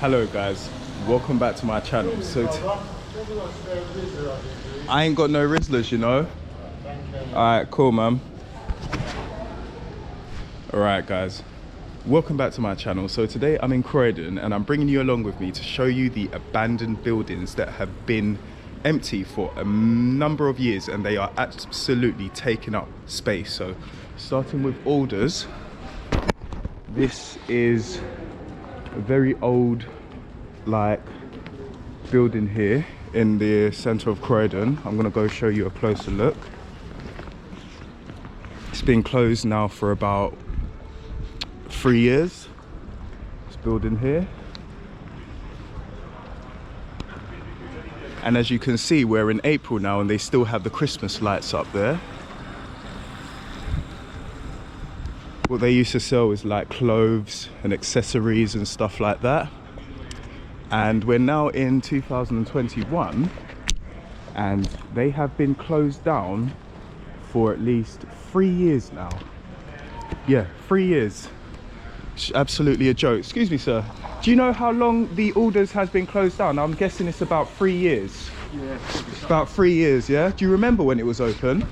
Hello guys, welcome back to my channel. So I ain't got no Rizzlers, you know. Alright, cool man. Alright guys, welcome back to my channel. So today I'm in Croydon and I'm bringing you along with me to show you the abandoned buildings that have been empty for a number of years and they are absolutely taking up space. So starting with Alders, this is a very old building here in the center of Croydon. I'm gonna go show you a closer look. It's been closed now for about 3 years, this building here. And as you can see, we're in April now and they still have the Christmas lights up there. What they used to sell is like clothes and accessories and stuff like that. And we're now in 2021 and they have been closed down for at least 3 years now. Yeah, 3 years. It's absolutely a joke. Excuse me, sir. Do you know how long the Alders has been closed down? I'm guessing it's about 3 years. Yeah, it's about 3 years, yeah? Do you remember when it was open?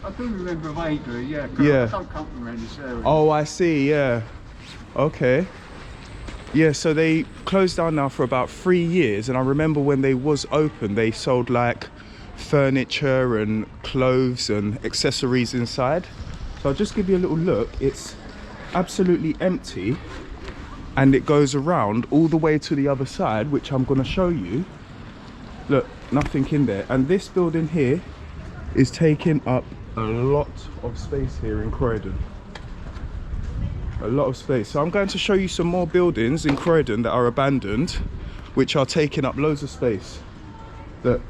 I do remember vaguely, yeah. Yeah. I don't come from around this area. Oh, I see, yeah. Okay. Yeah, so they closed down now for about 3 years, and I remember when they was open, they sold like furniture and clothes and accessories inside. So I'll just give you a little look. It's absolutely empty, and it goes around all the way to the other side, which I'm going to show you. Look, nothing in there. And this building here is taking up a lot of space here in Croydon. A lot of space. So I'm going to show you some more buildings in Croydon that are abandoned, which are taking up loads of space. Look.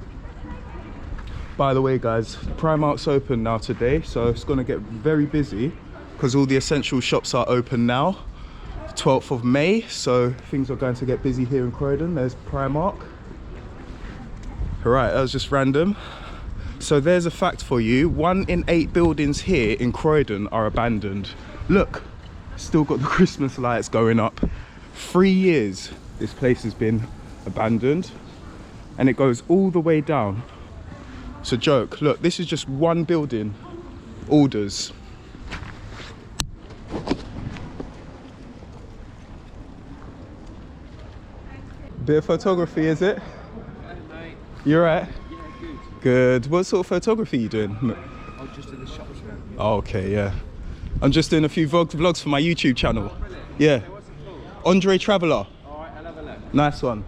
By the way guys, Primark's open now today, so it's going to get very busy because all the essential shops are open now. 12th of May, so things are going to get busy here in Croydon. There's Primark. Alright, that was just random. So there's a fact for you. 1 in 8 buildings here in Croydon are abandoned. Look, still got the Christmas lights going up. 3 years this place has been abandoned and it goes all the way down. It's a joke. Look, this is just one building, Alders. Bit of photography, is it? Hey, mate. You alright? Yeah, good. Good. What sort of photography are you doing? I'm just in the shops now. Oh, okay, yeah. I'm just doing a few vlogs for my YouTube channel. Oh, really? Yeah. Hey, what's it called? Andre Traveller. Alright, I'll have a look. Nice one.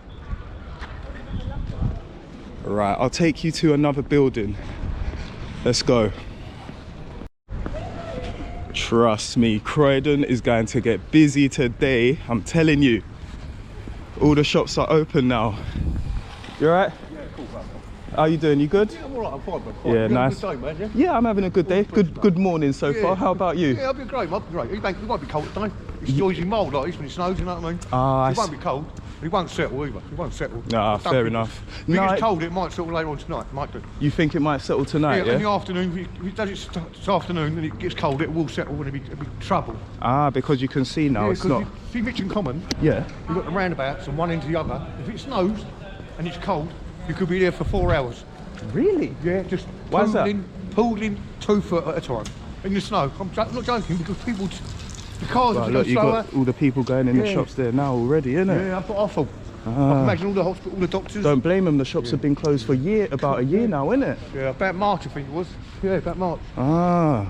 Right, I'll take you to another building. Let's go. Trust me, Croydon is going to get busy today. I'm telling you. All the shops are open now. You alright? Yeah, cool, bro. How you doing? You good? Yeah, I'm alright, I'm fine, bro. Fine. Yeah, You nice. Have a good day, man, Yeah, I'm having a good day. Good morning so far. How about you? Yeah, I'll be great, mate. Great. It won't be cold today. It's noisy mould like this when it snows, you know what I mean? Ah, It won't be cold. It won't settle either. It won't settle. Nah, Don't fair think enough. If it gets cold, it might settle later on tonight. It might do. You think it might settle tonight, In the yeah? afternoon, if it does it this afternoon and it gets cold, it will settle and it'll be trouble. Ah, because you can see now, Yeah, it's not... you see Mitcham Common, Yeah. you've got the roundabouts and one end to the other. If it snows and it's cold, you could be there for 4 hours. Really? Yeah, just Why's that? pulled in 2 foot at a time in the snow. I'm not joking because people, the cars Well, are look, going you've slower. got all the people going in the Yeah. shops there now already, innit? Yeah, I've got awful. I Ah. can imagine all the hospital, all the doctors. Don't blame them, the shops have been closed for about a year now, innit? Yeah, about March I think it was. Yeah, about March. Ah.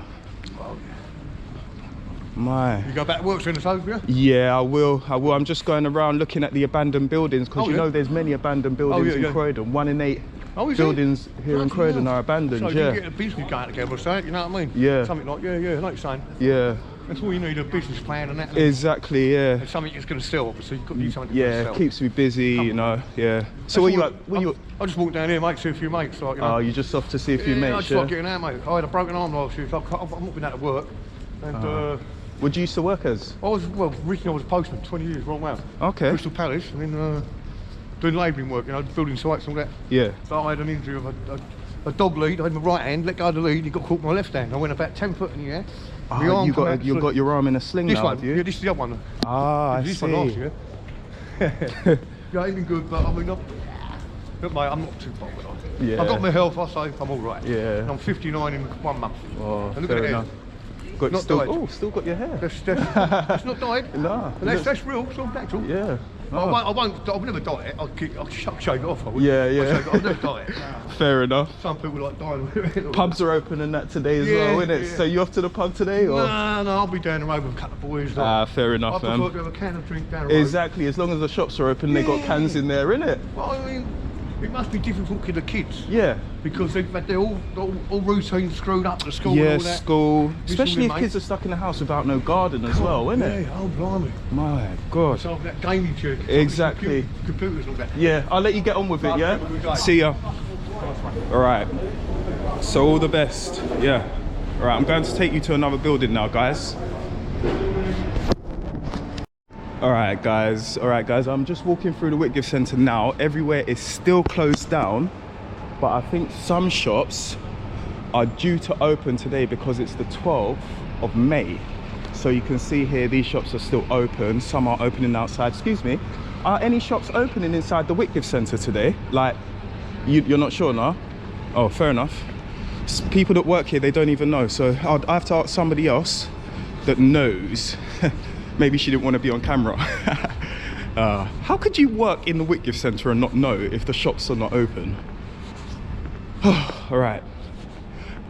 My. You go back to work soon, so yeah? Yeah, I will. I'm just going around looking at the abandoned buildings because Oh, you yeah? know there's many abandoned buildings yeah, in yeah. Croydon. 1 in 8 Oh, is buildings it? here in Bloody Croydon hell. are abandoned, So yeah. you get a business going together or something, you know what I mean? Yeah. Something like, yeah, like you're saying. Yeah. That's all you need, a business plan and that. Exactly, yeah. And something that's going to sell, obviously. You've got to do something that's Yeah, going to sell. keeps me busy, you know, yeah. So where you at? I just walked down here, mate, see a few mates. Like, you know. Oh, you just off to see a few I mates, just yeah? like getting out, mate. I had a broken arm last year, so I've not been out of work. And What do you used to work as? I was, well, originally I was a postman, 20 years, wrong way. Okay. Crystal Palace, and then doing labouring work, you know, building sites and all that. Yeah. So I had an injury of a dog lead. I had my right hand, let go of the lead, he got caught with my left hand. I went about 10 foot in the air. Ah, you got your arm in a sling This now, one, have you? yeah, this is the other one. Ah, I This see. one last year. Yeah, ain't been good, but I mean, look, mate, I'm not too bothered. Yeah. I've got my health, I say, I'm all right. Yeah. And I'm 59 in 1 month. Oh, and look fair at enough. it. Got Not still, died. oh, still got your hair. That's not dyed. Nah. And that's real, it's all natural. Yeah. I'll never dye it. I'll shave it off. I would. Yeah. I'll never dye it. Fair enough. Some people like dyeing it. Pubs are open and that today as well, isn't it? Yeah. So you off to the pub today, or? No, I'll be down the road with a couple of boys. Ah, fair I enough, prefer man. to have a can of drink down the road. Exactly. As long as the shops are open, they got cans in there, innit? Well, I mean, it must be difficult for the kids. Yeah. Because they're all routines screwed up at the school and Yeah, all that. school. This Especially if will be kids are stuck in the house without no garden as well, isn't it? Yeah, oh blimey. My God. So that gaming chair. Exactly. Computers and all that. Yeah, I'll let you get on with it, yeah? See ya. Alright. So all the best. Yeah. Alright, I'm going to take you to another building now, guys. Alright guys, I'm just walking through the Whitgift Centre now. Everywhere is still closed down, but I think some shops are due to open today because it's the 12th of May. So you can see here, these shops are still open. Some are opening outside. Excuse me, are any shops opening inside the Whitgift Centre today? Like, you're not sure, no? Oh, fair enough. People that work here, they don't even know. So I have to ask somebody else that knows. Maybe she didn't want to be on camera. How could you work in the Whitgift Centre and not know if the shops are not open? All right.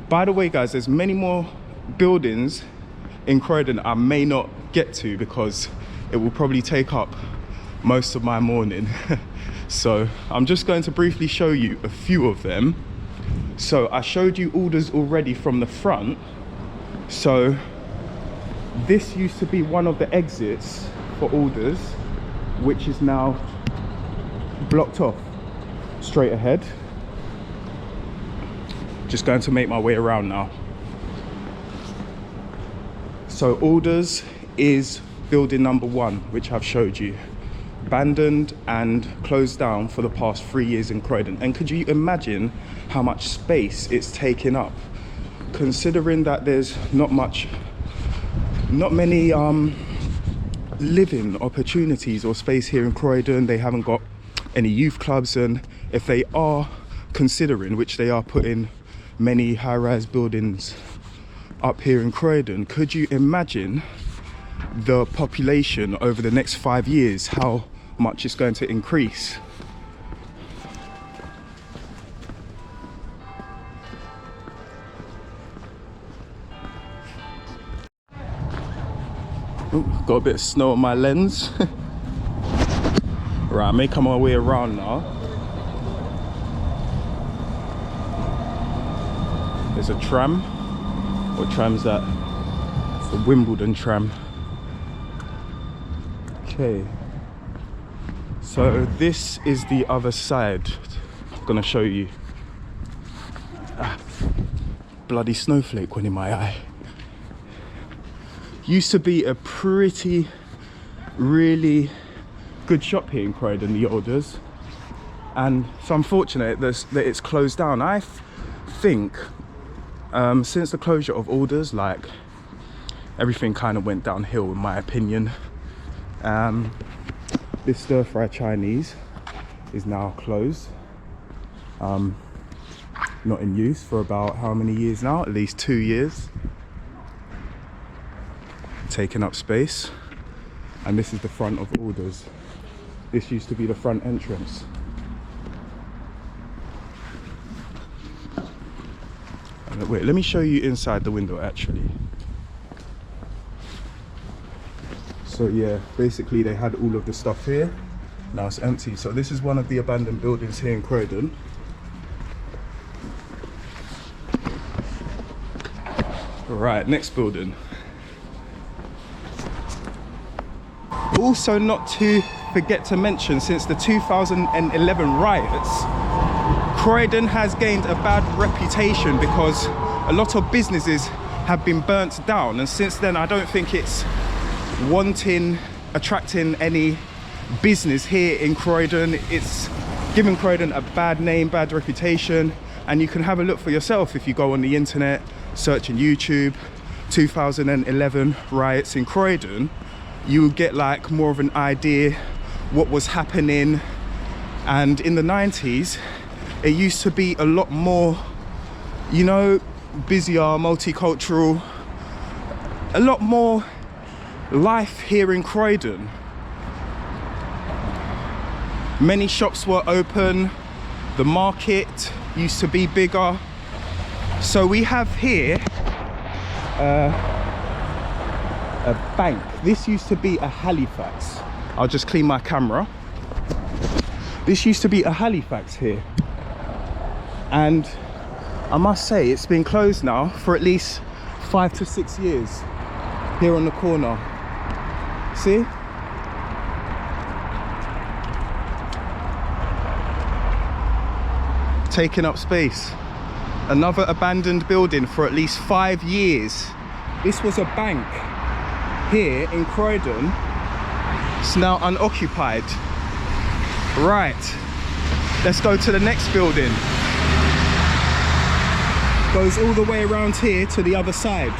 By the way, guys, there's many more buildings in Croydon I may not get to because it will probably take up most of my morning. So I'm just going to briefly show you a few of them. So I showed you orders already from the front. So this used to be one of the exits for orders, which is now blocked off. Straight ahead. Just going to make my way around now. So orders is building number 1, which I've showed you. Abandoned and closed down for the past 3 years in Croydon. And could you imagine how much space it's taking up? Considering that there's not many living opportunities or space here in Croydon. They haven't got any youth clubs, and if they are considering, which they are putting many high-rise buildings up here in Croydon, could you imagine the population over the next 5 years, how much it's going to increase? Ooh, got a bit of snow on my lens. Right, I may come my way around now. There's a tram. What tram's that? It's the Wimbledon tram. Okay. So this is the other side. I'm gonna show you. Bloody snowflake went in my eye. Used to be a really good shop here in Croydon, the Orders, and it's unfortunate that it's closed down. I think since the closure of Orders, like, everything kind of went downhill in my opinion. This stir-fry Chinese is now closed, not in use for about how many years now? At least 2 years. Taking up space. And this is the front of Orders. This used to be the front entrance. Wait, let me show you inside the window actually. So yeah, basically they had all of the stuff here. Now it's empty. So this is one of the abandoned buildings here in Croydon. Right, next building. Also, not to forget to mention, since the 2011 riots, Croydon has gained a bad reputation because a lot of businesses have been burnt down, and since then I don't think it's attracting any business here in Croydon. It's given Croydon a bad name, bad reputation, and you can have a look for yourself if you go on the internet, search in YouTube, 2011 riots in Croydon. You will get like more of an idea what was happening. And in the 90s, it used to be a lot more, you know, busier, multicultural, a lot more life here in Croydon. Many shops were open, the market used to be bigger. So we have here a bank. This used to be a Halifax. I'll just clean my camera. This used to be a Halifax here. And I must say, it's been closed now for at least 5 to 6 years here on the corner. See? Taking up space. Another abandoned building for at least 5 years. This was a bank here in Croydon. It's now unoccupied. Right, let's go to the next building. Goes all the way around here to the other side.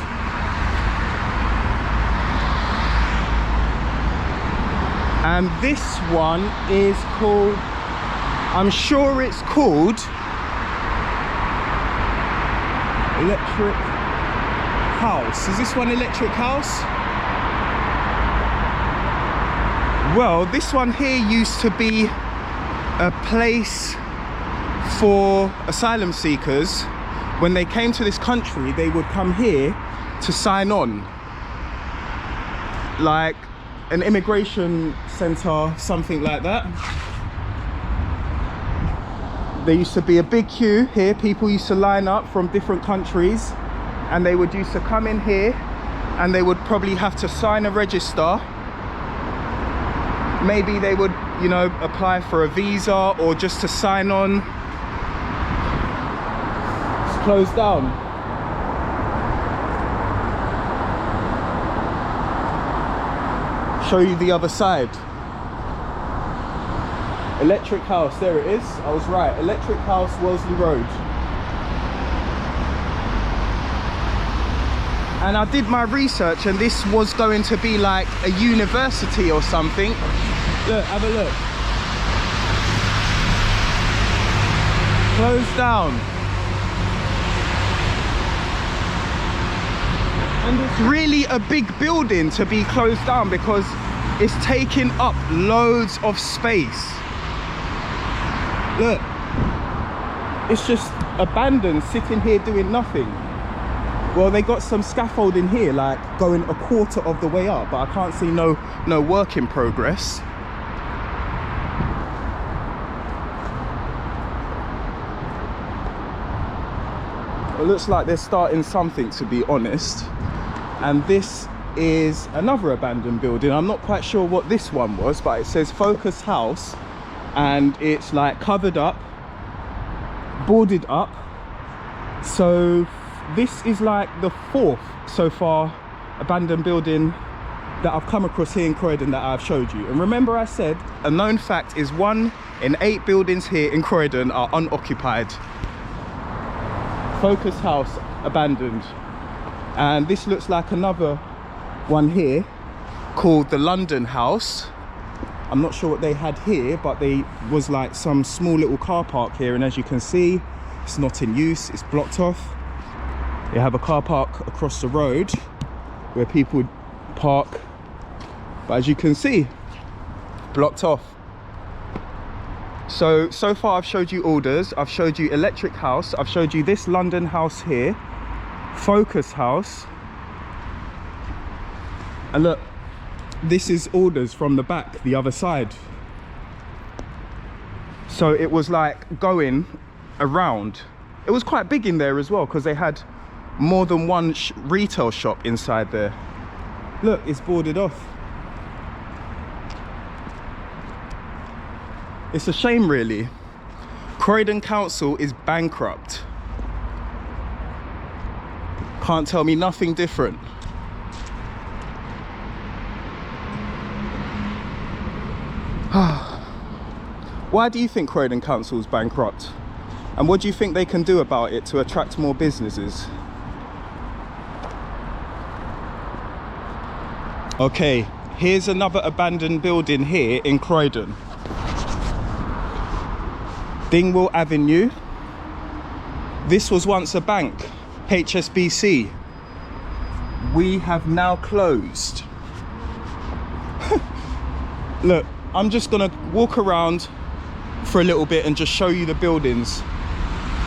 And this one is called, I'm sure it's called Electric House. Is this one Electric House? Well, this one here used to be a place for asylum seekers. When they came to this country, they would come here to sign on. Like an immigration center, something like that. There used to be a big queue here. People used to line up from different countries, and they would used to come in here, and they would probably have to sign a register. Maybe they would, you know, apply for a visa or just to sign on. It's closed down. Show you the other side. Electric House, there it is. I was right. Electric House, Wellesley Road. And I did my research, and this was going to be like a university or something. Look, have a look. Closed down. And it's really a big building to be closed down because it's taking up loads of space. Look, it's just abandoned, sitting here doing nothing. Well, they got some scaffolding here, like going a quarter of the way up, but I can't see no work in progress. It looks like they're starting something, to be honest. And this is another abandoned building. I'm not quite sure what this one was, but it says Focus House, and it's like covered up, boarded up. So this is like the 4th so far abandoned building that I've come across here in Croydon that I've showed you. And remember, I said a known fact is 1 in 8 buildings here in Croydon are unoccupied. Focus House abandoned. And this looks like another one here called the London House. I'm not sure what they had here, but they was like some small little car park here, and as you can see, it's not in use, it's blocked off. They have a car park across the road where people would park, but as you can see, blocked off. So far I've showed you Alders, I've showed you Electric House, I've showed you this London House here, Focus House, and look, this is Alders from the back, the other side. So it was like going around. It was quite big in there as well, because they had more than one retail shop inside there. Look, it's boarded off. It's a shame, really. Croydon Council is bankrupt. Can't tell me nothing different. Why do you think Croydon Council is bankrupt? And what do you think they can do about it to attract more businesses? Okay, here's another abandoned building here in Croydon. Dingwall Avenue. This was once a bank, HSBC. We have now closed. Look, I'm just gonna walk around for a little bit and just show you the buildings.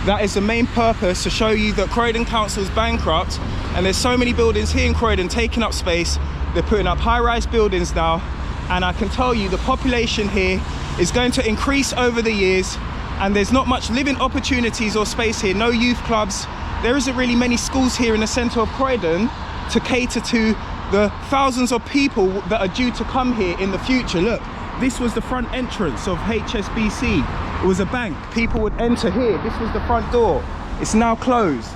That is the main purpose, to show you that Croydon Council is bankrupt, and there's so many buildings here in Croydon taking up space. They're putting up high-rise buildings now, and I can tell you the population here is going to increase over the years, and there's not much living opportunities or space here. No youth clubs. There isn't really many schools here in the centre of Croydon to cater to the thousands of people that are due to come here in the future. Look, this was the front entrance of HSBC. It was a bank. People would enter here. This was the front door. It's now closed.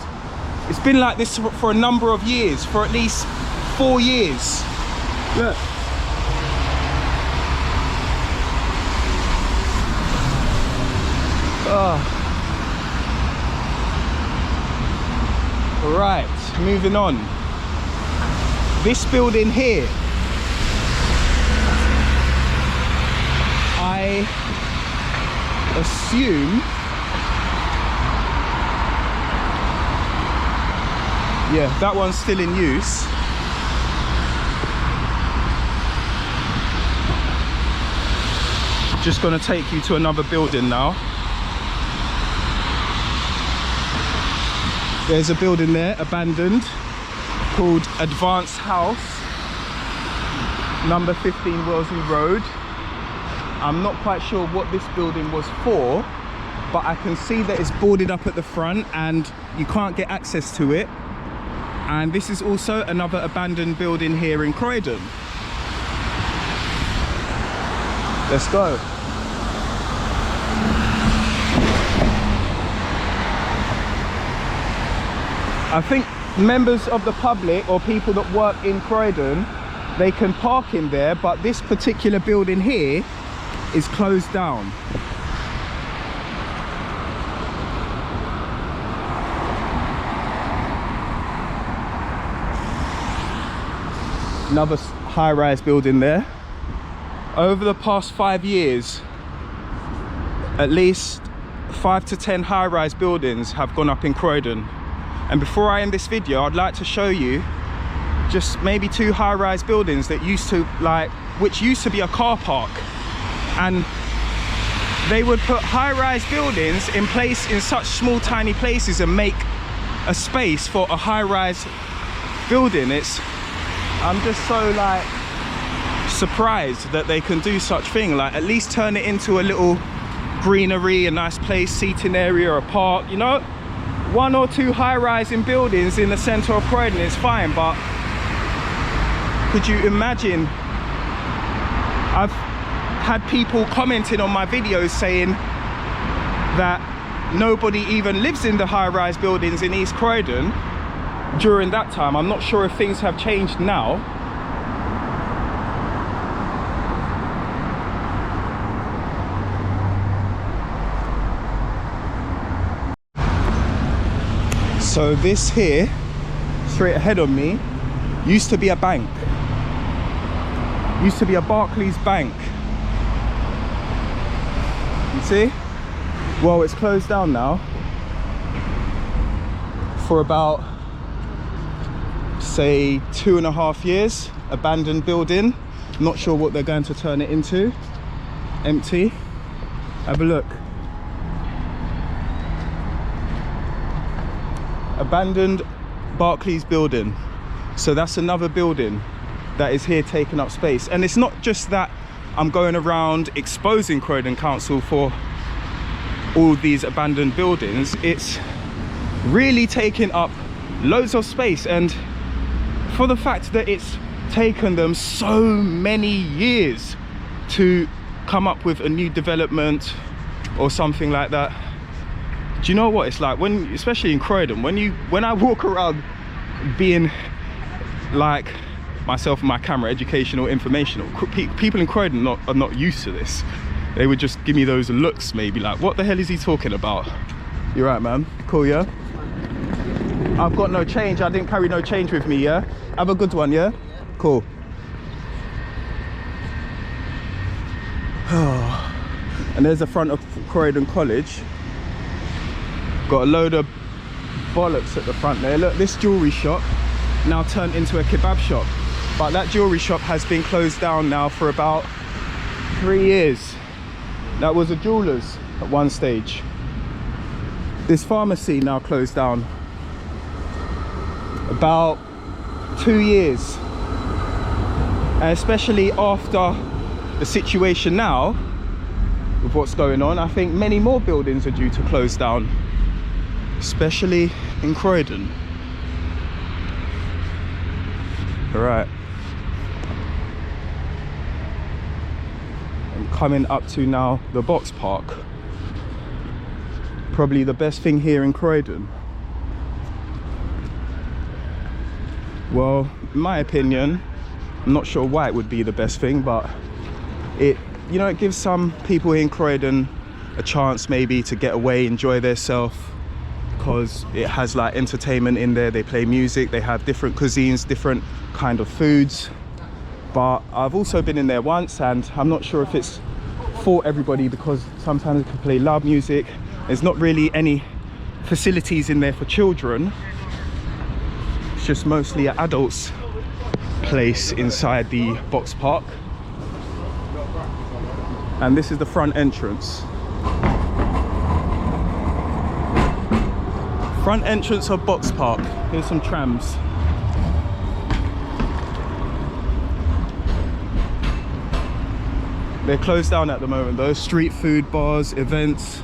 It's been like this for a number of years, for at least 4 years. Look. Right, moving on. This building here, I assume, yeah, that one's still in use. Just gonna take you to another building now. There's a building there, abandoned, called Advanced House, number 15 Wellesley Road. I'm not quite sure what this building was for, but I can see that it's boarded up at the front and you can't get access to it. And this is also another abandoned building here in Croydon. Let's go. I think members of the public or people that work in Croydon, they can park in there, but this particular building here is closed down. Another high-rise building there. Over the past 5 years, at least 5 to 10 high-rise buildings have gone up in Croydon. And before I end this video, I'd like to show you just maybe 2 high-rise buildings that which used to be a car park. And they would put high-rise buildings in place in such small, tiny places and make a space for a high-rise building. I'm just so surprised that they can do such thing. At least turn it into a little greenery, a nice place, seating area, a park, you know. 1 or 2 high-rise in buildings in the centre of Croydon is fine, but could you imagine? I've had people commenting on my videos saying that nobody even lives in the high-rise buildings in East Croydon during that time. I'm not sure if things have changed now. So this here, straight ahead of me, used to be a bank. Used to be a Barclays bank. You see? Well, it's closed down now for about, say, 2.5 years. Abandoned building. Not sure what they're going to turn it into. Empty. Have a look. Abandoned Barclays building. So that's another building that is here taking up space. And it's not just that I'm going around exposing Croydon Council for all these abandoned buildings. It's really taking up loads of space, and for the fact that it's taken them so many years to come up with a new development or something like that. Do you know what it's like when, especially in Croydon, when I walk around being like myself and my camera, educational, informational, people in Croydon are not used to this. They would just give me those looks, maybe like, what the hell is he talking about? You're right, man. Cool, yeah? I've got no change. I didn't carry no change with me, yeah? Have a good one, yeah? Cool. And there's the front of Croydon College. Got a load of bollocks at the front there. Look, this jewellery shop now turned into a kebab shop. But that jewellery shop has been closed down now for about 3 years. That was a jeweller's at one stage. This pharmacy now closed down about 2 years. And especially after the situation now, with what's going on, I think many more buildings are due to close down, especially in Croydon. All right. I'm coming up to now the Boxpark. Probably the best thing here in Croydon. Well, in my opinion, I'm not sure why it would be the best thing, but it, you know, it gives some people in Croydon a chance maybe to get away, enjoy themselves, because it has like entertainment in there. They play music, they have different cuisines, different kind of foods. But I've also been in there once, and I'm not sure if it's for everybody, because sometimes they can play loud music. There's not really any facilities in there for children. It's just mostly an adults place inside the Boxpark. And this is the front entrance. Front entrance of Boxpark. Here's some trams. They're closed down at the moment though. Street food, bars, events.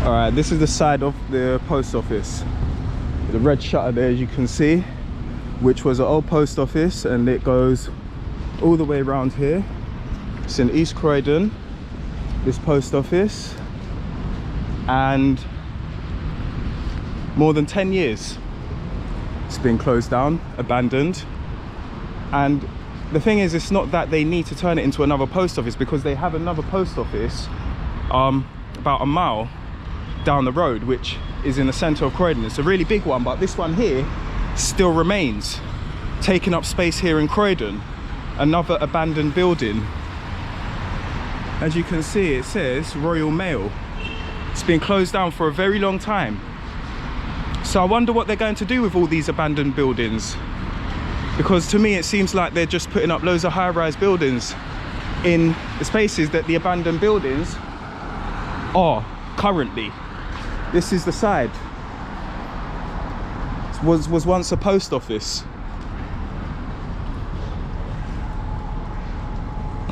Alright, this is the side of the post office. The red shutter there, as you can see, which was an old post office, and it goes all the way around here. It's in East Croydon, this post office, and more than 10 years it's been closed down, abandoned. And the thing is, it's not that they need to turn it into another post office, because they have another post office about a mile down the road, which is in the center of Croydon. It's a really big one, but this one here still remains, taking up space here in Croydon. Another abandoned building. As you can see, it says Royal Mail. It's been closed down for a very long time. So I wonder what they're going to do with all these abandoned buildings, because to me it seems like they're just putting up loads of high-rise buildings in the spaces that the abandoned buildings are currently. This is the side. It was once a post office.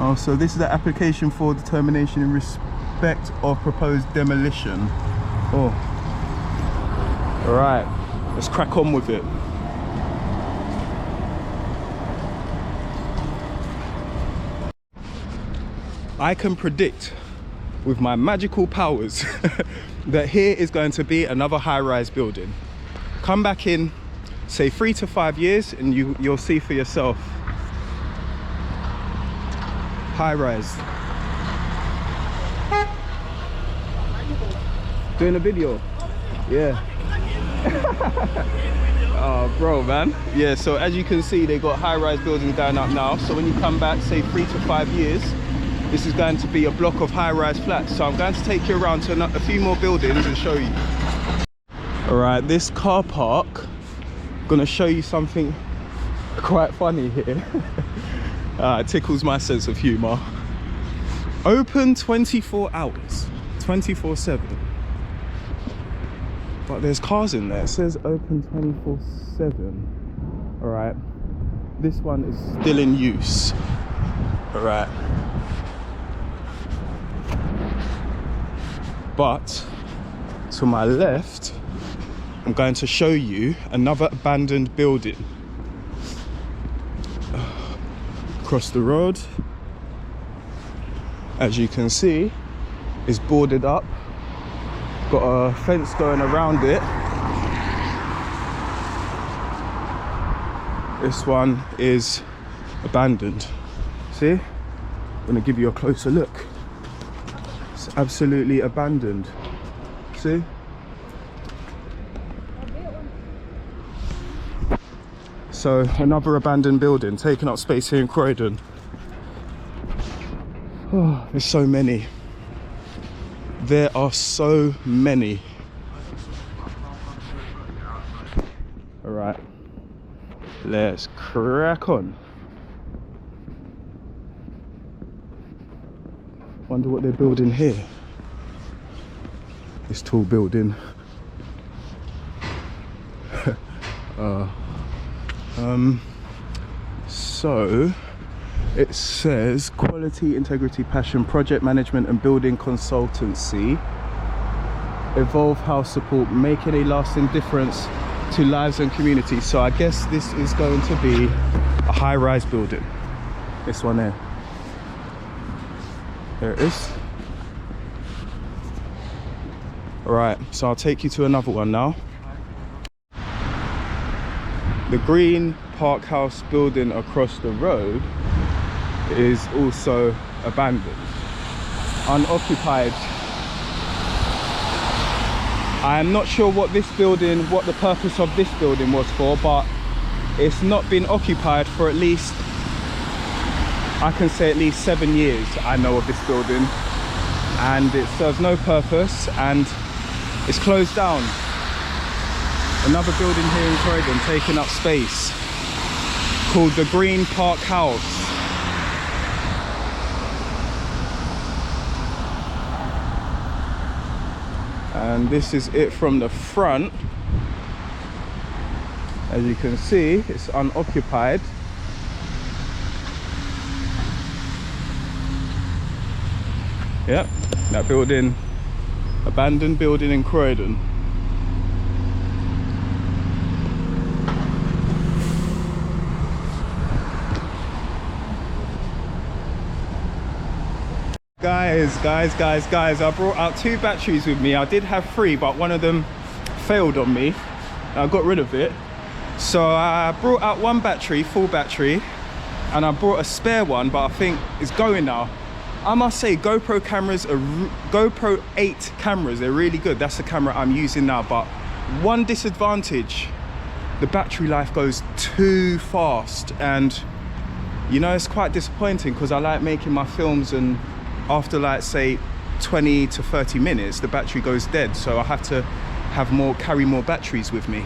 Oh, so this is the application for determination in respect of proposed demolition. Oh. All right, let's crack on with it. I can predict with my magical powers that here is going to be another high-rise building. Come back in, say 3 to 5 years, and you'll see for yourself. High-rise. Doing a video? Yeah. Oh, bro, man. Yeah, so as you can see, they got high-rise buildings going up now. So when you come back, say 3 to 5 years, this is going to be a block of high-rise flats. So I'm going to take you around to a few more buildings and show you. All right, this car park, I'm gonna show you something quite funny here. It tickles my sense of humor. Open 24 hours, 24/7. But there's cars in there. It says open 24/7. All right, this one is still in use. All right. But to my left, I'm going to show you another abandoned building. Across the road, as you can see, is boarded up. Got a fence going around it. This one is abandoned. See? I'm gonna give you a closer look. It's absolutely abandoned. See? So another abandoned building taking up space here in Croydon. Oh, there's so many. There are so many. All right, let's crack on. Wonder what they're building here. This tall building. So it says quality, integrity, passion, project management and building consultancy, evolve house support, making a lasting difference to lives and communities. So I guess this is going to be a high-rise building. This one there. There it is. All right, so I'll take you to another one now. The Green Park House building across the road is also abandoned, unoccupied. I'm not sure what the purpose of this building was for, but it's not been occupied for at least, I can say at least 7 years I know of this building, and it serves no purpose and it's closed down. Another building here in Croydon taking up space called the Green Park House. And this is it from the front. As you can see, it's unoccupied. Yep, that building, abandoned building in Croydon. Guys, I brought out 2 batteries with me. I did have 3, but one of them failed on me. I got rid of it. So I brought out 1 battery, full battery, and I brought a spare one, but I think it's going now. I must say, GoPro 8 cameras, they're really good. That's the camera I'm using now, but one disadvantage, the battery life goes too fast, and you know, it's quite disappointing because I like making my films, and after like say 20 to 30 minutes the battery goes dead, so I have to carry more batteries with me.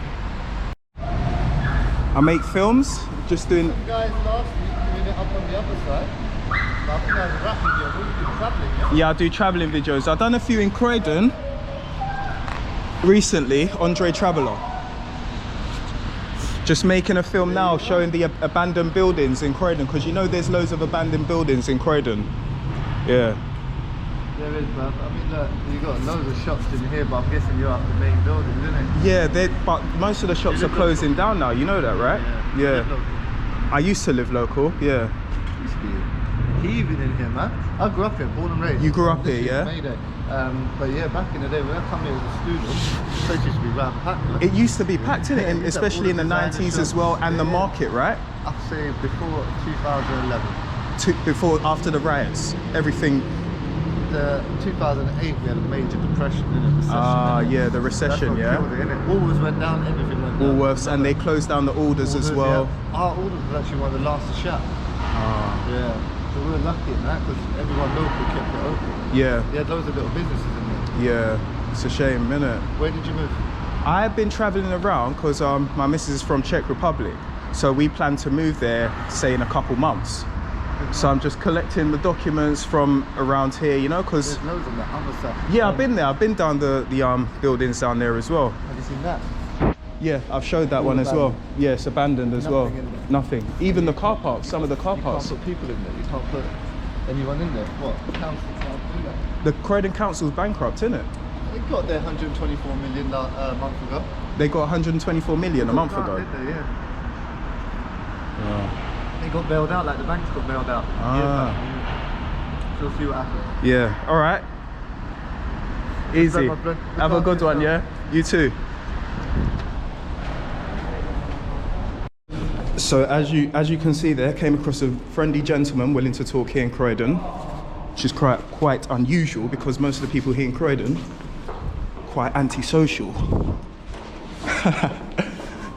I make films, just doing. You guys last week doing it up on the other side. I think I was rapping you. You've been travelling, yeah? Yeah, I do travelling videos. I've done a few in Croydon recently, Andre Traveller. Just making a film now showing the abandoned buildings in Croydon, because you know there's loads of abandoned buildings in Croydon. Yeah. There is, bruv. I mean, look, you got loads of shops in here, but I'm guessing you're up the main buildings, isn't it? Yeah, but most of the shops are closing down now. You know that, right? Yeah. I used to live local. Yeah. Used to be heaving in here, man. I grew up here, born and raised. You grew up here, yeah? Mayday. But yeah, back in the day when I come here as a student, the place used to be round packed. Man. It used to be packed, innit? And especially in the 90s as well, and the market, right? I'd say before 2011. After the riots, everything. 2008 we had a major depression, recession. Yeah, the recession, yeah. Woolworths went down, everything went down. Woolworths, and they closed down the Alders as well. Yeah. Our Alders was actually one of the last to shut. Yeah, so we were lucky in that because everyone local kept it open. Yeah. They had loads of little businesses in there. Yeah, it's a shame, innit? Where did you move? I've been travelling around because my missus is from Czech Republic, so we plan to move there, say in a couple months. So I'm just collecting the documents from around here, you know, because there's loads on the other side. Yeah, I've been there. I've been down the buildings down there as well. Have you seen that? Yeah, I've showed that one as well. Yeah, it's abandoned as well. In there. Nothing. Even the car parks. Some of the car parks. You can't put people in there. You can't put anyone in there. What? The council can't do that. The Croydon Council's bankrupt, isn't it? They got their 124 million a month ago. They got 124 million a month ago. Did they? Yeah. They got bailed out like the banks got bailed out. Ah. So we'll see what happens. Yeah. All right. Easy. Have a good one, yeah? You too. So as you can see there, came across a friendly gentleman willing to talk here in Croydon, which is quite unusual because most of the people here in Croydon quite antisocial.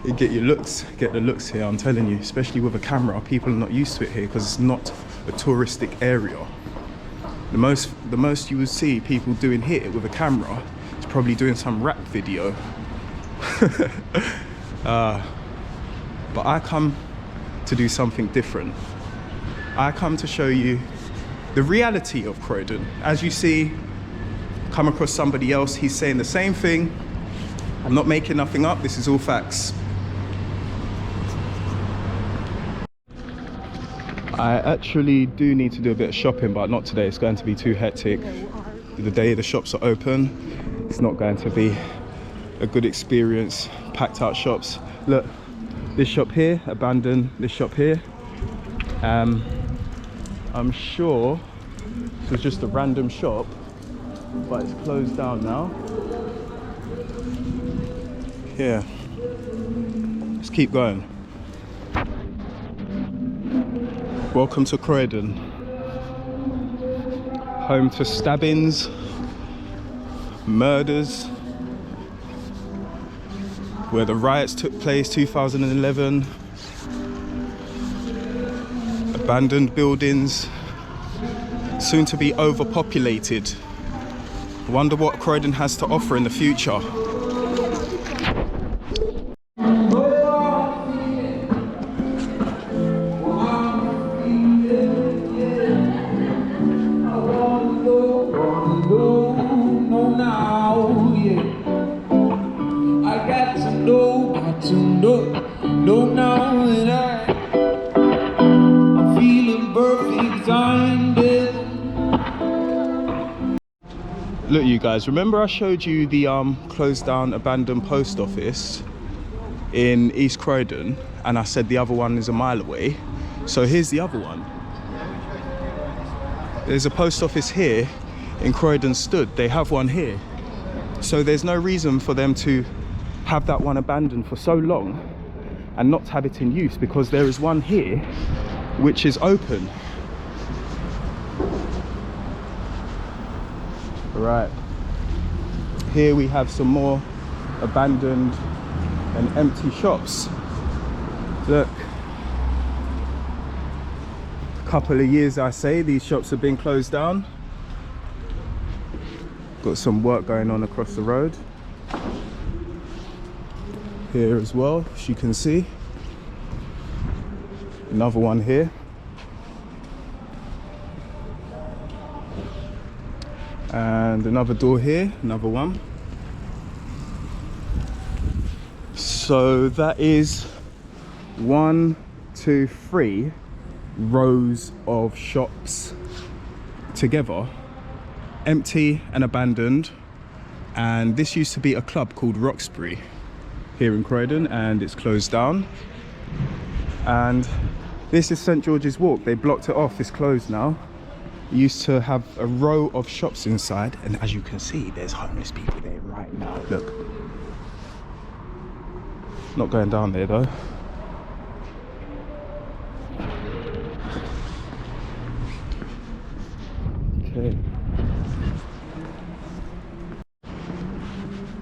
You get the looks here, I'm telling you, especially with a camera. People are not used to it here because it's not a touristic area. The most you would see people doing here with a camera is probably doing some rap video. But I come to do something different. I come to show you the reality of Croydon. As you see, come across somebody else, he's saying the same thing. I'm not making nothing up, this is all facts. I actually do need to do a bit of shopping, but not today. It's going to be too hectic. The day the shops are open, it's not going to be a good experience. Packed out shops. Look, this shop here, abandoned. This shop here. I'm sure this was just a random shop, but it's closed down now. Yeah. Let's keep going. Welcome to Croydon, home to stabbings, murders, where the riots took place 2011, abandoned buildings, soon to be overpopulated. I wonder what Croydon has to offer in the future. Look, you guys, remember I showed you the closed down abandoned post office in East Croydon, and I said the other one is a mile away? So here's the other one. There's a post office here in Croydon Stood. They have one here. So there's no reason for them to have that one abandoned for so long and not have it in use, because there is one here which is open. Right, here we have some more abandoned and empty shops. Look, a couple of years I say these shops have been closed down. Got some work going on across the road here as well, as you can see. Another one here. And another door here, another one. So that is 1, 2, 3 rows of shops together, empty and abandoned. And this used to be a club called Roxbury here in Croydon, and it's closed down. And this is St George's Walk. They blocked it off, it's closed now. Used to have a row of shops inside, and as you can see, there's homeless people there right now. Look, not going down there though. Okay.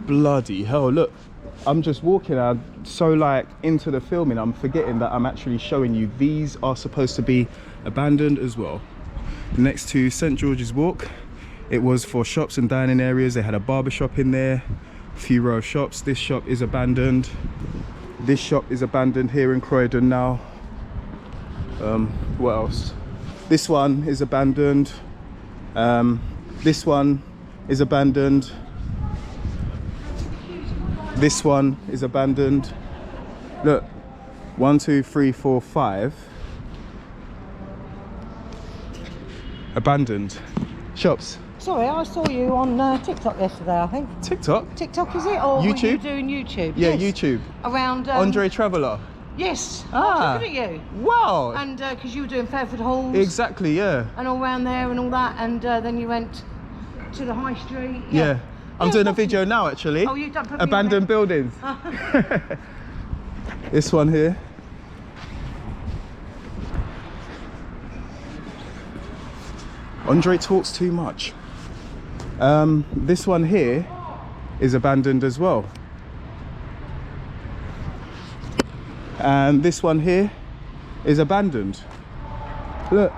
Bloody hell, look, I'm just walking, I'm so like into the filming, I'm forgetting that I'm actually showing you these are supposed to be abandoned as well. Next to St George's Walk, it was for shops and dining areas. They had a barber shop in there, a few row of shops. This shop is abandoned. This shop is abandoned here in Croydon now. What else? This one is abandoned. This one is abandoned. This one is abandoned. Look, 1, 2, 3, 4, 5 abandoned shops. Sorry, I saw you on TikTok yesterday, I think. TikTok? TikTok, is it? Or YouTube? were you doing YouTube? Yeah, Yes. YouTube. Around... Andre Traveller. Yes. Ah. I was looking at you. Wow. And because you were doing Fairford Halls. Exactly, yeah. And all around there and all that. And then you went to the High Street. Yeah. I'm Yeah, doing a what- video now, actually. Oh, you don't put me Abandoned on buildings. This one here. Andre talks too much. This one here is abandoned as well. And this one here is abandoned. Look,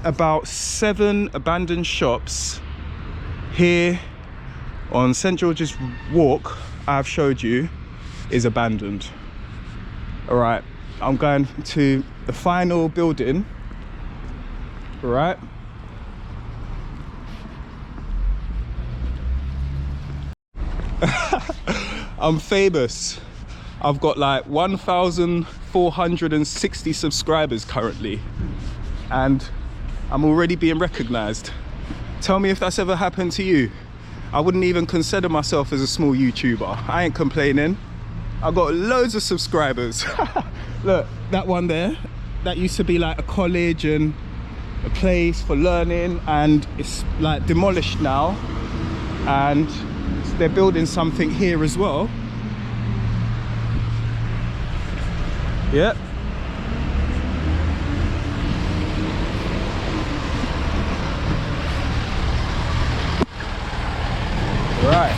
about 7 abandoned shops here on St George's Walk. I've showed you is abandoned. All right, I'm going to the final building. All right. I'm famous. I've got like 1,460 subscribers currently, and I'm already being recognized. Tell me if that's ever happened to you. I wouldn't even consider myself as a small YouTuber. I ain't complaining. I've got loads of subscribers. Look, that one there, that used to be like a college and a place for learning, and it's like demolished now, and they're building something here as well. Yep. Right,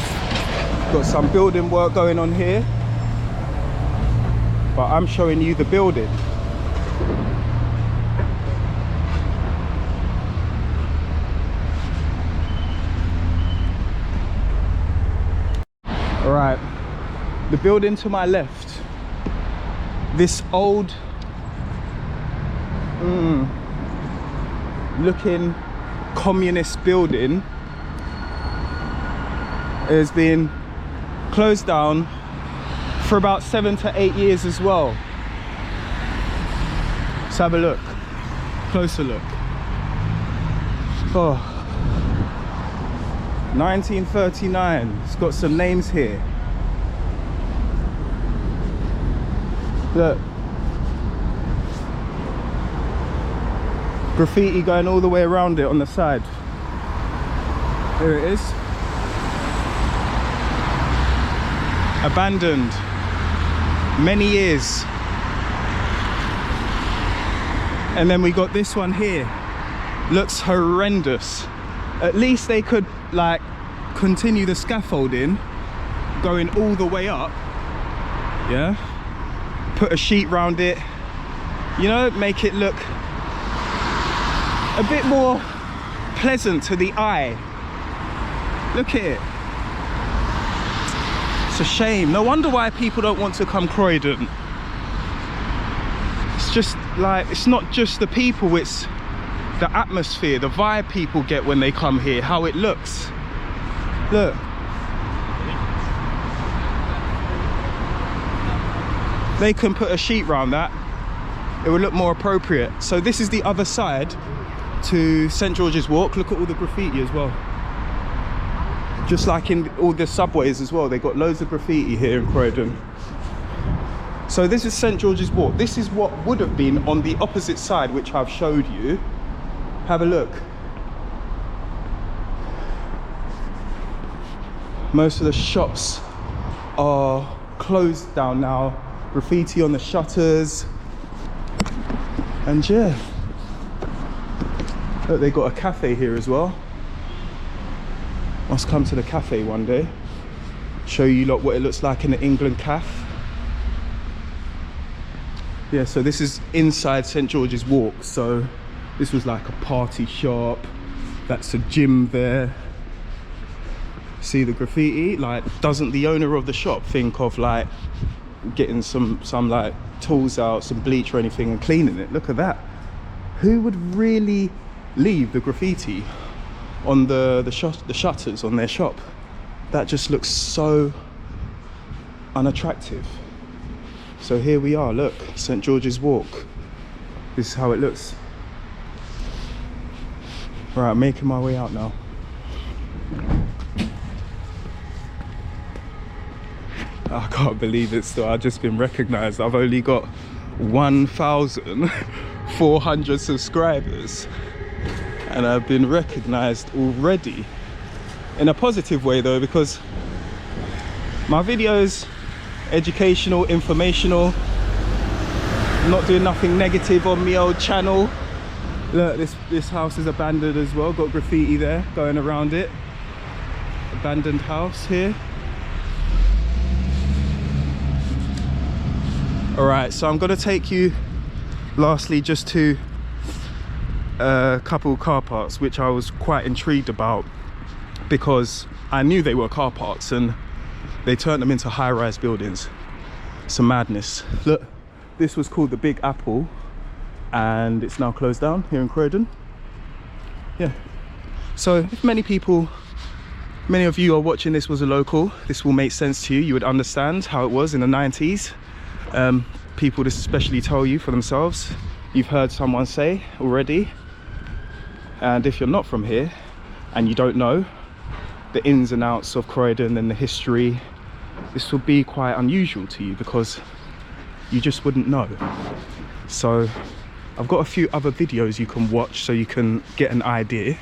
got some building work going on here, but I'm showing you the building. All right, the building to my left, this old looking communist building has been closed down for about 7 to 8 years as well. Let's have a look, closer look. Oh, 1939, it's got some names here. Look, graffiti going all the way around it on the side. Here it is. Abandoned many years. And then we got this one here, looks horrendous. At least they could like continue the scaffolding going all the way up, yeah, put a sheet round it, you know, make it look a bit more pleasant to the eye. Look at it. It's a shame. No wonder why people don't want to come Croydon. It's just like, it's not just the people, it's the atmosphere, the vibe people get when they come here, how it looks. Look. They can put a sheet around that, it would look more appropriate. So this is the other side to St George's Walk. Look at all the graffiti as well. Just like in all the subways as well, they got loads of graffiti here in Croydon. So this is St George's Walk. This is what would have been on the opposite side, which I've showed you. Have a look. Most of the shops are closed down now. Graffiti on the shutters. And yeah. Look, they got a cafe here as well. Must come to the cafe one day. Show you lot what it looks like in the England cafe. Yeah, so this is inside St George's Walk. So this was like a party shop. That's a gym there. See the graffiti? Like, doesn't the owner of the shop think of like getting some like tools out, some bleach or anything and cleaning it? Look at that. Who would really leave the graffiti on the shutters on their shop? That just looks so unattractive. So here we are, look, St George's Walk. This is how it looks. Right, I'm making my way out now. I can't believe it still. I've just been recognized. I've only got 1,400 subscribers and I've been recognized already. In a positive way though, because my videos, educational, informational, not doing nothing negative on me old channel. Look, this house is abandoned as well, got graffiti there going around it. Abandoned house here. All right, so I'm gonna take you lastly just to a couple car parks which I was quite intrigued about, because I knew they were car parks and they turned them into high-rise buildings. Some madness. Look, this was called the Big Apple and it's now closed down here in Croydon. Yeah, so if many of you are watching this was a local, this will make sense to you. You would understand how it was in the 90s. People just especially tell you for themselves. You've heard someone say already. And if you're not from here and you don't know the ins and outs of Croydon and the history, this will be quite unusual to you because you just wouldn't know. So I've got a few other videos you can watch so you can get an idea,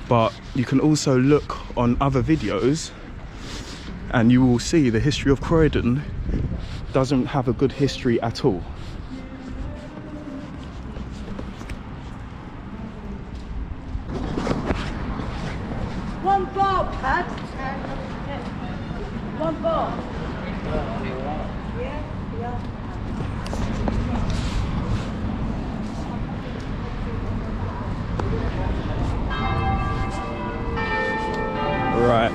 but you can also look on other videos and you will see the history of Croydon doesn't have a good history at all. One bar, Pat. One bar. Yeah, yeah. Right,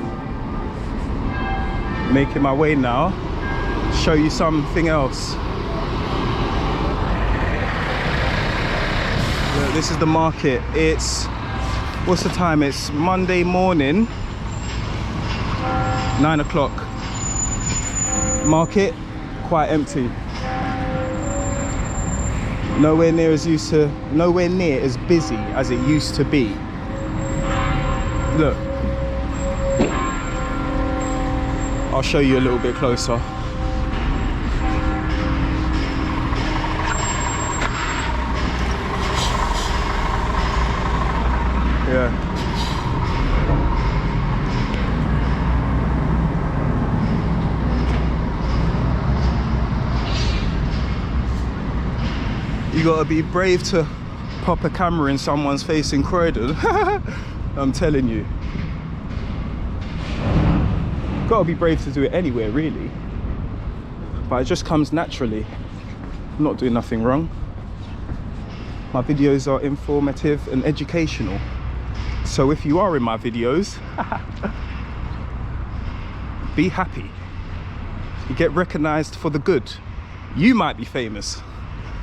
making my way now, show you something else. Look, this is the market. It's, what's the time? It's Monday morning, 9 o'clock. Market quite empty. Nowhere near as busy as it used to be. Look, I'll show you a little bit closer. Yeah. You gotta be brave to pop a camera in someone's face in Croydon. I'm telling you. Gotta be brave to do it anywhere, really. But it just comes naturally. I'm not doing nothing wrong. My videos are informative and educational. So if you are in my videos, be happy. You get recognized for the good. You might be famous.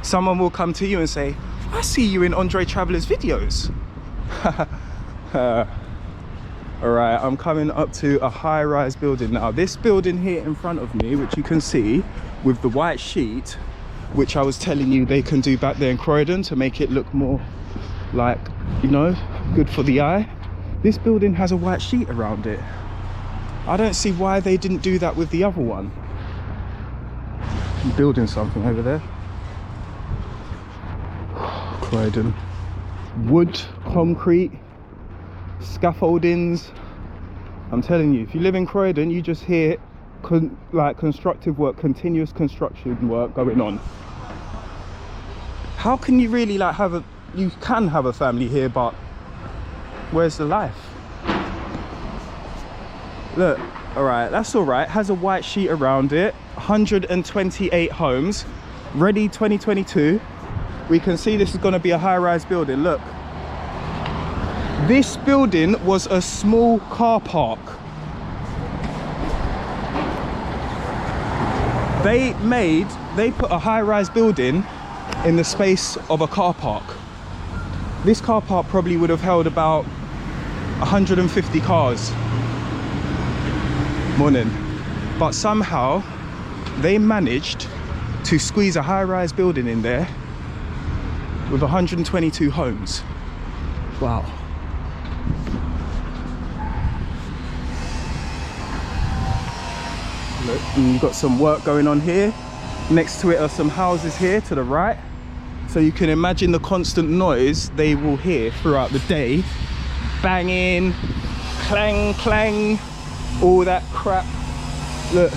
Someone will come to you and say, I see you in Andre Traveller's videos. Alright, I'm coming up to a high-rise building now. This building here in front of me, which you can see with the white sheet, which I was telling you they can do back there in Croydon to make it look more like, you know, good for the eye. This building has a white sheet around it. I don't see why they didn't do that with the other one. I'm building something over there. Croydon. Wood, concrete, scaffoldings. I'm telling you, if you live in Croydon, you just hear like constructive work, continuous construction work going on. How can you really like you can have a family here, but where's the life? Look, all right, that's all right. Has a white sheet around it. 128 homes, ready 2022. We can see this is going to be a high-rise building. Look, this building was a small car park. They put a high-rise building in the space of a car park. This car park probably would have held about 150 cars. Morning. But somehow they managed to squeeze a high-rise building in there with 122 homes. Wow. Look, and you've got some work going on here. Next to it are some houses here to the right. So you can imagine the constant noise they will hear throughout the day. Banging, clang, clang, all that crap. Look.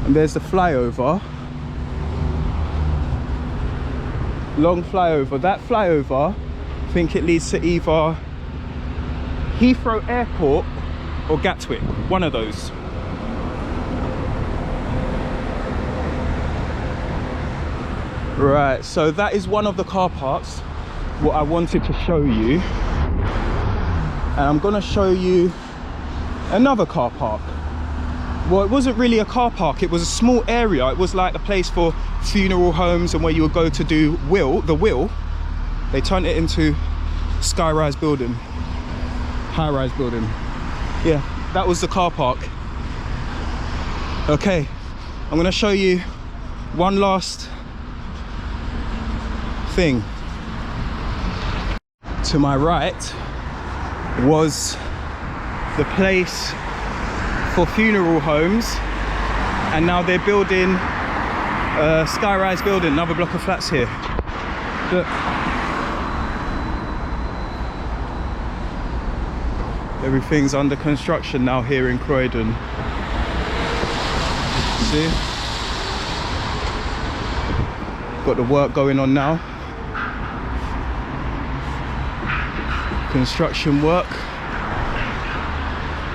And there's the flyover. Long flyover. That flyover, I think it leads to either Heathrow Airport or Gatwick, one of those. Right, so that is one of the car parks what I wanted to show you, and I'm gonna show you another car park. Well, it wasn't really a car park, it was a small area. It was like a place for funeral homes and where you would go to do the will. They turned it into sky-rise building, high-rise building. Yeah, that was the car park. Okay, I'm gonna show you one last thing. To my right was the place for funeral homes, and now they're building a sky-rise building, another block of flats here. Look. Everything's under construction now here in Croydon. See? Got the work going on now. Construction work.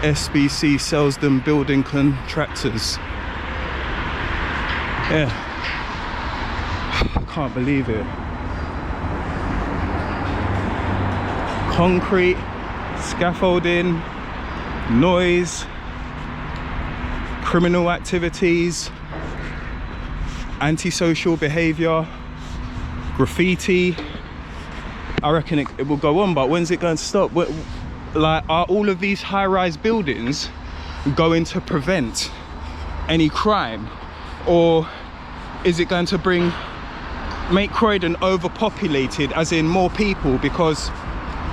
SBC Selsdon Building Contractors. Yeah. I can't believe it. Concrete, scaffolding, noise, criminal activities, antisocial behaviour, graffiti. I reckon it will go on, but when's it going to stop? Like, are all of these high-rise buildings going to prevent any crime, or is it going to make Croydon overpopulated, as in more people? Because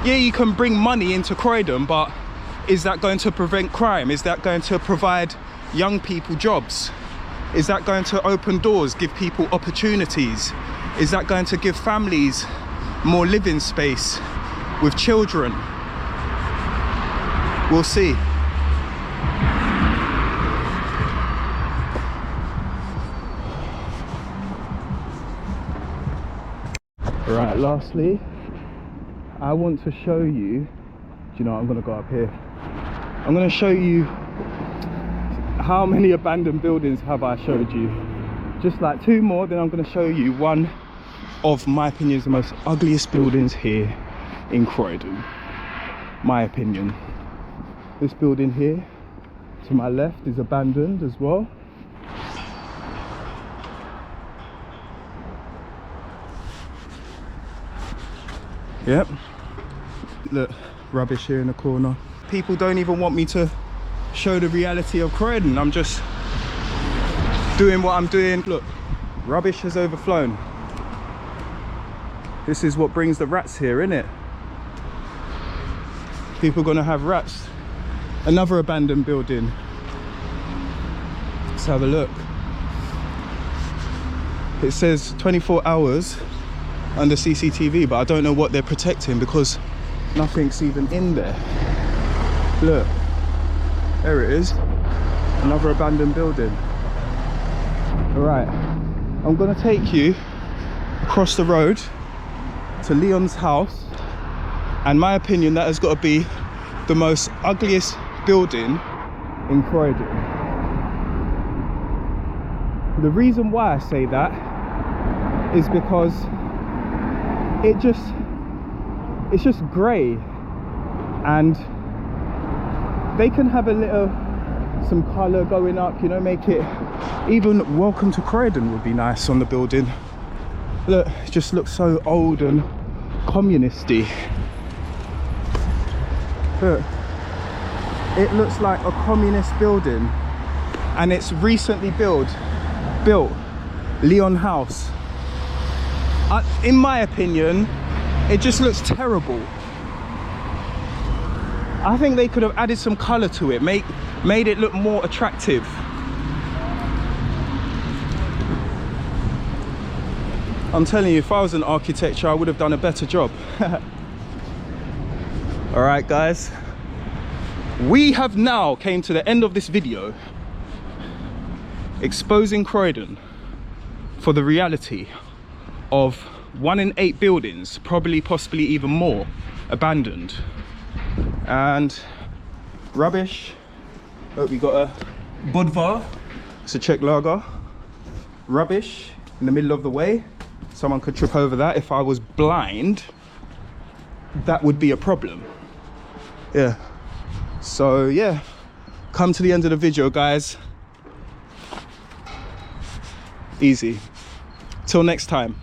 yeah, you can bring money into Croydon, but is that going to prevent crime? Is that going to provide young people jobs? Is that going to open doors, give people opportunities? Is that going to give families more living space with children? We'll see. Right, lastly, I want to show you, do you know what, I'm gonna go up here. I'm gonna show you how many abandoned buildings have I showed you. Just like 2 more, then I'm gonna show you one of my opinion is the most ugliest buildings here in Croydon. My opinion. This building here to my left is abandoned as well. Yep. Look, rubbish here in the corner. People don't even want me to show the reality of Croydon. I'm just doing what I'm doing. Look, rubbish has overflown. This is what brings the rats here, innit? People are gonna have rats. Another abandoned building. Let's have a look. It says 24 hours under CCTV, but I don't know what they're protecting because nothing's even in there. Look, there it is. Another abandoned building. All right, I'm gonna take you across the road to Leon's house, and my opinion, that has got to be the most ugliest building in Croydon. The reason why I say that is because it's just grey, and they can have some colour going up, you know, make it even welcome to Croydon would be nice on the building. Look, it just looks so old and communisty. Look, it looks like a communist building, and it's recently built Leon House. In my opinion, it just looks terrible. I think they could have added some colour to it, made it look more attractive. I'm telling you, if I was an architecture, I would have done a better job. All right, guys, we have now came to the end of this video, exposing Croydon for the reality of 1 in 8 buildings, probably possibly even more, abandoned and rubbish. Look, we got a Budvar, it's a Czech lager, rubbish in the middle of the way. Someone could trip over that. If I was blind, that would be a problem. Yeah. So yeah, come to the end of the video, guys. Easy. Till next time.